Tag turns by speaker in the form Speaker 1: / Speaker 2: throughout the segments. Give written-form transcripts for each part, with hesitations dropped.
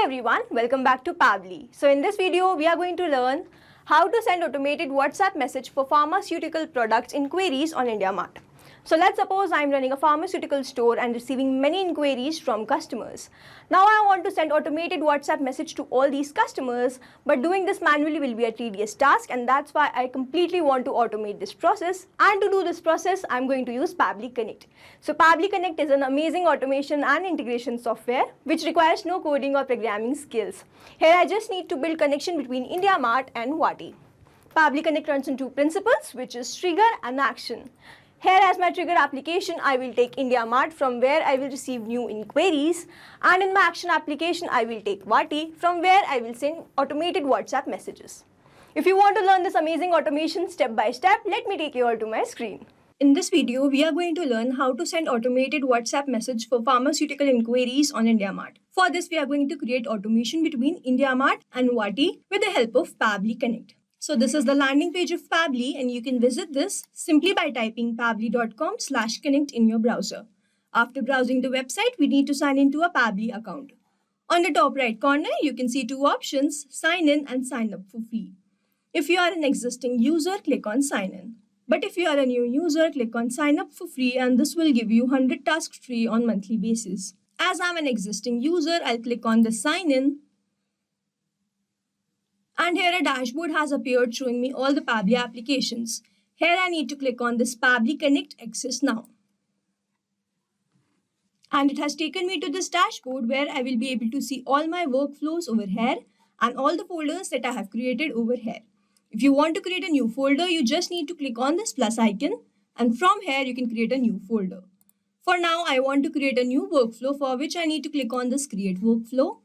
Speaker 1: Hello everyone, welcome back to Pavli. So in this video, we are going to learn how to send automated WhatsApp message for pharmaceutical products inquiries on IndiaMart. So let's suppose I'm running a pharmaceutical store and receiving many inquiries from customers. Now I want to send automated WhatsApp message to all these customers, but doing this manually will be a tedious task, and that's why I completely want to automate this process. And to do this process, I'm going to use Pavli Connect. So Pavli Connect is an amazing automation and integration software which requires no coding or programming skills. Here I just need to build connection between IndiaMart and Wati. Pavli Connect runs on two principles, which is trigger and action. Here as my trigger application, I will take IndiaMart, from where I will receive new inquiries, and in my action application, I will take Wati, from where I will send automated WhatsApp messages. If you want to learn this amazing automation step by step, let me take you all to my screen. In this video, we are going to learn how to send automated WhatsApp message for pharmaceutical inquiries on IndiaMart. For this, we are going to create automation between IndiaMart and Wati with the help of Pavli Connect. So this is the landing page of Pavli, and you can visit this simply by typing pavli.com/connect in your browser. After browsing the website, we need to sign into a Pavli account. On the top right corner, you can see two options, sign in and sign up for free. If you are an existing user, click on sign in. But if you are a new user, click on sign up for free, and this will give you 100 tasks free on monthly basis. As I'm an existing user, I'll click on the sign in. And here a dashboard has appeared showing me all the Pavli applications. Here I need to click on this Pavli Connect Access Now. And it has taken me to this dashboard where I will be able to see all my workflows over here and all the folders that I have created over here. If you want to create a new folder, you just need to click on this plus icon, and from here you can create a new folder. For now, I want to create a new workflow, for which I need to click on this create workflow.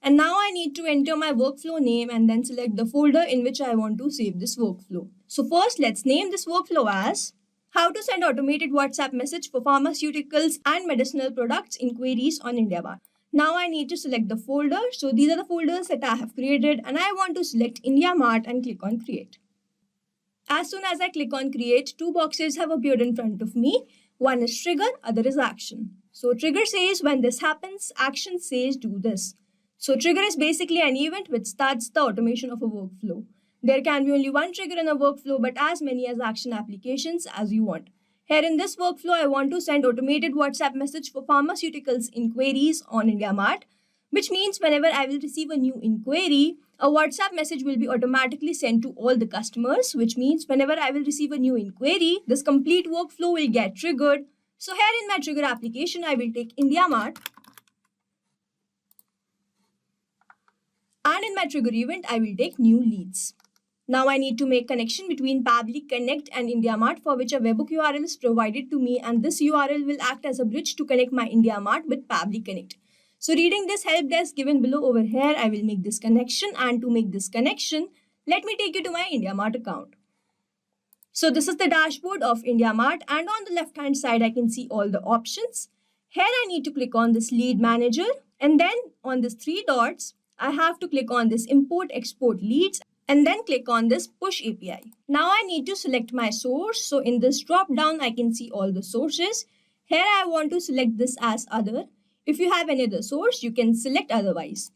Speaker 1: And now I need to enter my workflow name and then select the folder in which I want to save this workflow. So first, let's name this workflow as how to send automated WhatsApp message for pharmaceuticals and medicinal products inquiries on IndiaMart. Now I need to select the folder. So these are the folders that I have created, and I want to select IndiaMart and click on create. As soon as I click on create, two boxes have appeared in front of me. One is trigger, other is action. So trigger says when this happens, action says do this. So trigger is basically an event which starts the automation of a workflow. There can be only one trigger in a workflow, but as many as action applications as you want. Here in this workflow, I want to send automated WhatsApp message for pharmaceuticals inquiries on IndiaMart, which means whenever I will receive a new inquiry, a WhatsApp message will be automatically sent to all the customers, which means whenever I will receive a new inquiry, this complete workflow will get triggered. So here in my trigger application, I will take IndiaMart. And in my trigger event, I will take new leads. Now I need to make connection between Pavli Connect and IndiaMart, for which a webhook URL is provided to me, and this URL will act as a bridge to connect my IndiaMart with Pavli Connect. So reading this help desk given below over here, I will make this connection, and to make this connection, let me take you to my IndiaMart account. So this is the dashboard of IndiaMart, and on the left hand side, I can see all the options. Here I need to click on this lead manager, and then on this three dots, I have to click on this import export leads and then click on this push API. Now I need to select my source. So in this drop down, I can see all the sources. Here I want to select this as other. If you have any other source, you can select otherwise.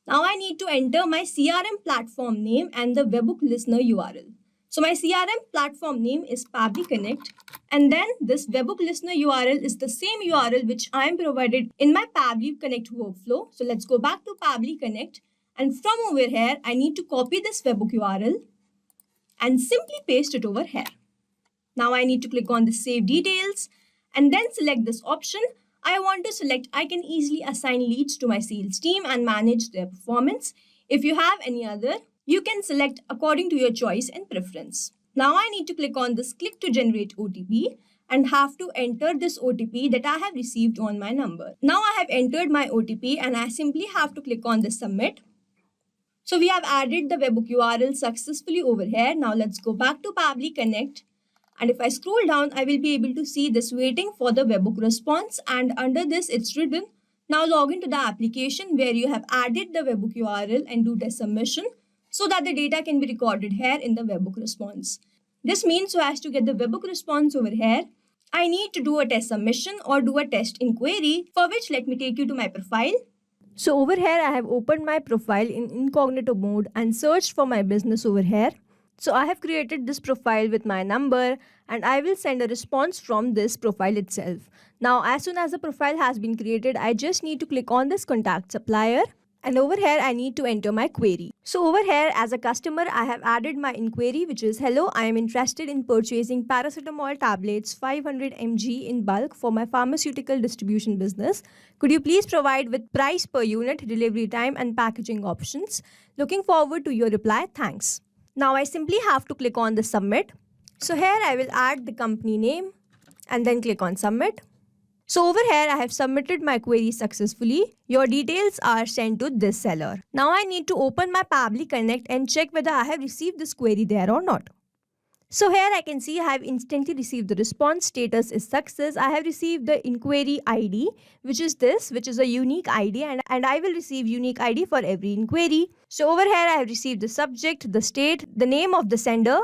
Speaker 1: Now I need to enter my CRM platform name and the webhook listener URL. So my CRM platform name is Pavli Connect, and then this webhook listener URL is the same URL which I am provided in my Pavli Connect workflow. So let's go back to Pavli Connect, and from over here, I need to copy this webhook URL and simply paste it over here. Now I need to click on the save details and then select this option. I want to select I can easily assign leads to my sales team and manage their performance. If you have any other, you can select according to your choice and preference. Now I need to click on this click to generate OTP and have to enter this OTP that I have received on my number. Now I have entered my OTP and I simply have to click on the submit. So we have added the webhook URL successfully over here. Now let's go back to Pavli Connect. And if I scroll down, I will be able to see this waiting for the webhook response. And under this, it's written, now log into the application where you have added the webhook URL and do test submission, so that the data can be recorded here in the webhook response. This means so as to get the webhook response over here, I need to do a test submission or do a test inquiry, for which let me take you to my profile. So over here, I have opened my profile in incognito mode and searched for my business over here. So I have created this profile with my number and I will send a response from this profile itself. Now, as soon as the profile has been created, I just need to click on this contact supplier. And over here, I need to enter my query. So over here, as a customer, I have added my inquiry, which is, hello, I am interested in purchasing paracetamol tablets 500 mg in bulk for my pharmaceutical distribution business. Could you please provide with price per unit, delivery time and packaging options? Looking forward to your reply. Thanks. Now I simply have to click on the submit. So here I will add the company name and then click on submit. So over here, I have submitted my query successfully. Your details are sent to this seller. Now I need to open my Pabbly Connect and check whether I have received this query there or not. So here I can see I have instantly received the response. Status is success. I have received the inquiry ID, which is this, which is a unique ID, and I will receive unique ID for every inquiry. So over here, I have received the subject, the state, the name of the sender,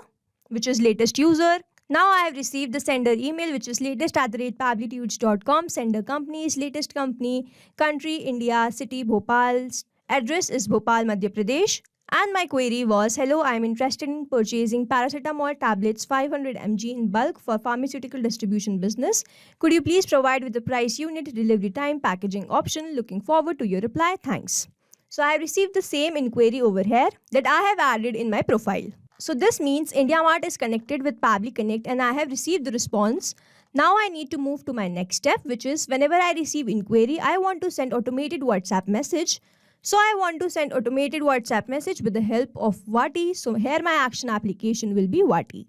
Speaker 1: which is latest user. Now I have received the sender email, which is latest@pablytudes.com. Sender company is latest company, country India, city Bhopal, address is Bhopal, Madhya Pradesh. And my query was, hello, I am interested in purchasing paracetamol tablets 500 mg in bulk for pharmaceutical distribution business. Could you please provide with the price, unit, delivery time, packaging option? Looking forward to your reply. Thanks. So I have received the same inquiry over here that I have added in my profile. So this means IndiaMart is connected with Pabbly Connect and I have received the response. Now I need to move to my next step, which is whenever I receive inquiry, I want to send automated WhatsApp message. So I want to send automated WhatsApp message with the help of Wati. So here my action application will be Wati.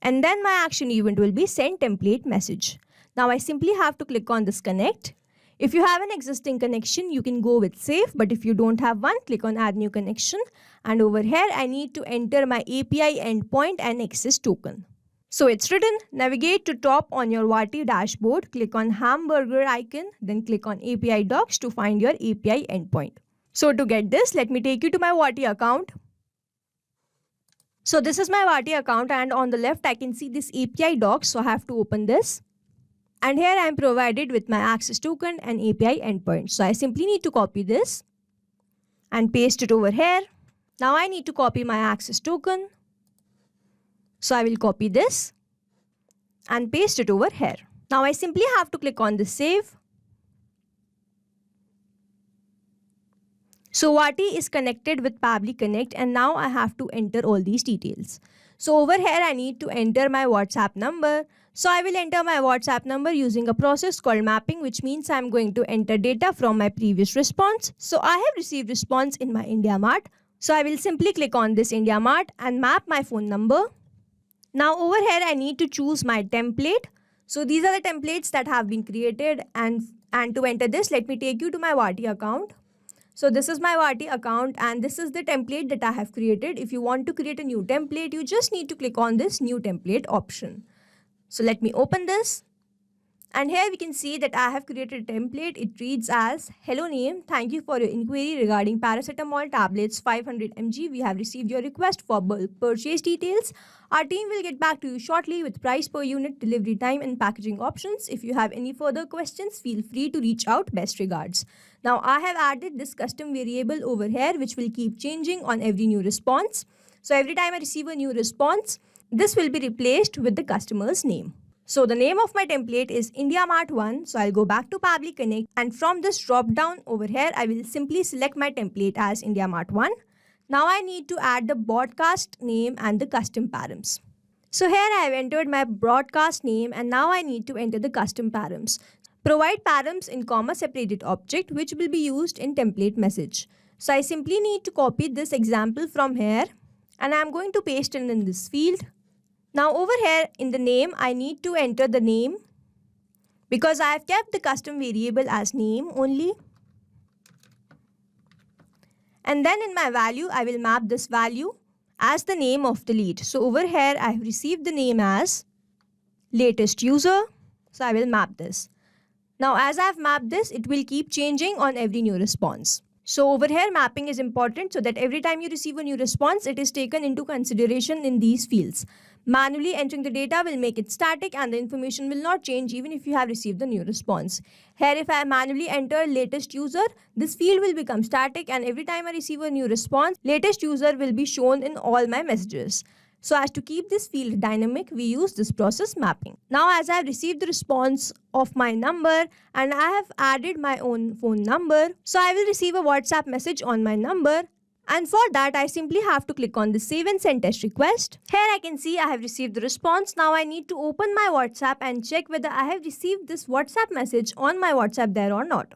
Speaker 1: And then my action event will be send template message. Now I simply have to click on this connect. If you have an existing connection, you can go with save, but if you don't have one, click on add new connection. And over here, I need to enter my API endpoint and access token. So it's written, navigate to top on your Wati dashboard, click on hamburger icon, then click on API docs to find your API endpoint. So to get this, let me take you to my Wati account. So this is my Wati account and on the left, I can see this API docs. So I have to open this. And here I am provided with my access token and API endpoint. So I simply need to copy this and paste it over here. Now I need to copy my access token. So I will copy this and paste it over here. Now I simply have to click on the save. So Wati is connected with Pabbly Connect and now I have to enter all these details. So over here I need to enter my WhatsApp number. So I will enter my WhatsApp number using a process called mapping, which means I'm going to enter data from my previous response. So I have received response in my IndiaMart. So I will simply click on this IndiaMart and map my phone number. Now over here I need to choose my template. So these are the templates that have been created and to enter this, let me take you to my Wati account. So this is my Wati account and this is the template that I have created. If you want to create a new template, you just need to click on this new template option. So let me open this. And here we can see that I have created a template. It reads as, hello name, thank you for your inquiry regarding paracetamol tablets 500 mg. We have received your request for bulk purchase details. Our team will get back to you shortly with price per unit, delivery time and packaging options. If you have any further questions, feel free to reach out. Best regards. Now I have added this custom variable over here, which will keep changing on every new response. So every time I receive a new response, this will be replaced with the customer's name. So the name of my template is IndiaMart1. So I'll go back to Pabbly Connect and from this drop down over here, I will simply select my template as IndiaMart1. Now I need to add the broadcast name and the custom params. So here I have entered my broadcast name and now I need to enter the custom params. Provide params in comma separated object which will be used in template message. So I simply need to copy this example from here and I'm going to paste it in this field. Now over here in the name, I need to enter the name because I have kept the custom variable as name only. And then in my value, I will map this value as the name of the lead. So over here, I have received the name as latest user. So I will map this. Now as I have mapped this, it will keep changing on every new response. So over here, mapping is important so that every time you receive a new response, it is taken into consideration in these fields. Manually entering the data will make it static and the information will not change even if you have received the new response. Here, if I manually enter latest user, this field will become static, and every time I receive a new response, latest user will be shown in all my messages. So as to keep this field dynamic, we use this process mapping. Now, as I have received the response of my number and I have added my own phone number, so I will receive a WhatsApp message on my number. And for that, I simply have to click on the save and send test request. Here I can see I have received the response. Now I need to open my WhatsApp and check whether I have received this WhatsApp message on my WhatsApp there or not.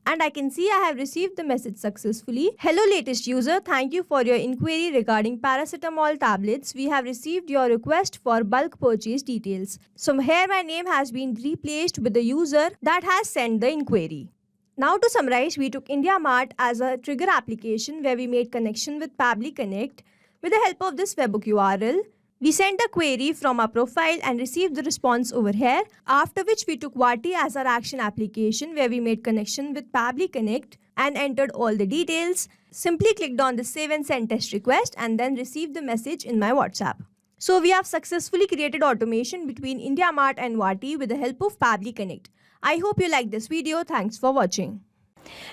Speaker 1: And I can see I have received the message successfully. Hello latest user, thank you for your inquiry regarding paracetamol tablets. We have received your request for bulk purchase details. So here my name has been replaced with the user that has sent the inquiry. Now to summarize, we took IndiaMart as a trigger application where we made connection with Pabbly Connect. With the help of this webhook URL, we sent a query from our profile and received the response over here, after which we took Vati as our action application where we made connection with Pabbly Connect and entered all the details, simply clicked on the save and send test request and then received the message in my WhatsApp. So we have successfully created automation between IndiaMart and Vati with the help of Pabbly Connect. I hope you like this video. Thanks for watching.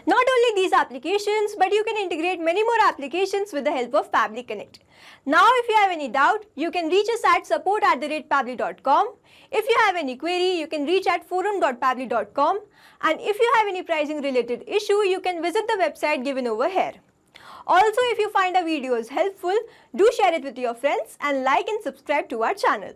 Speaker 1: Not only these applications, but you can integrate many more applications with the help of Pabbly Connect. Now, if you have any doubt, you can reach us at support@pabbly.com. If you have any query, you can reach at forum.pabbly.com. And if you have any pricing related issue, you can visit the website given over here. Also, if you find our videos helpful, do share it with your friends and like and subscribe to our channel.